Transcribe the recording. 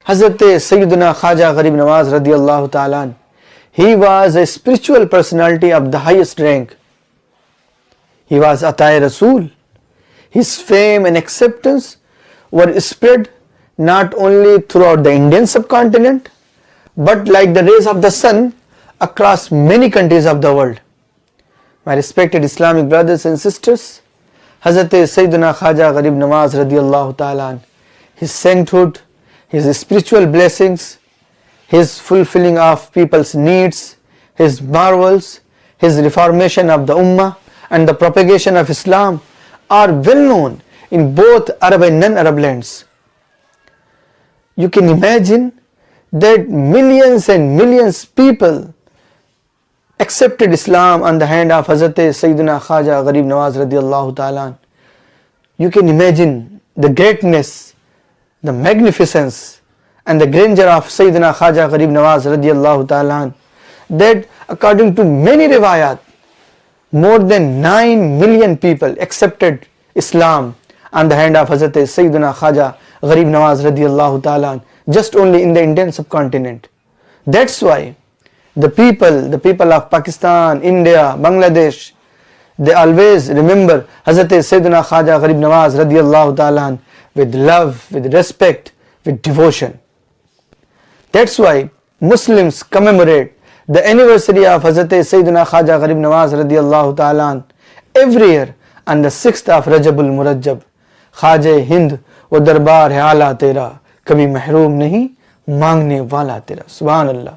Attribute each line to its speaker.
Speaker 1: Hazrat Sayyidina Khwaja Gharib Nawaz radiallahu ta'ala, he was a spiritual personality of the highest rank. He was Atai Rasul. His fame and acceptance were spread not only throughout the Indian subcontinent, but like the rays of the sun across many countries of the world. My respected Islamic brothers and sisters, Hazrat Sayyidina Khwaja Gharib Nawaz radiallahu ta'ala, his sainthood, his spiritual blessings, his fulfilling of people's needs, his marvels, his reformation of the Ummah and the propagation of Islam are well known in both Arab and non-Arab lands. You can imagine that millions and millions people accepted Islam on the hand of Hazrat Sayyidina Khwaja Gharib Nawaz radiallahu ta'ala. You can imagine the greatness, the magnificence and the grandeur of Sayyidina Khwaja Gharib Nawaz radiallahu ta'ala, that according to many riwayat, more than 9 million people accepted Islam on the hand of Hazrat Sayyidina Khwaja Gharib Nawaz radiallahu ta'ala, just only in the Indian subcontinent. That's why the people of Pakistan, India, Bangladesh, they always remember Hazrat Sayyidina Khwaja Gharib Nawaz radiallahu ta'ala with love, with respect, with devotion. That's why Muslims commemorate the anniversary of Hazrat Sayyidina Khwaja Gharib Nawaz radiallahu ta'ala every year on the 6th of Rajabul Murajjab. خواجۂ Hind वो दरबार है आला तेरा, कभी महरूम नहीं, मांगने वाला तेरा. सुभान अल्लाह.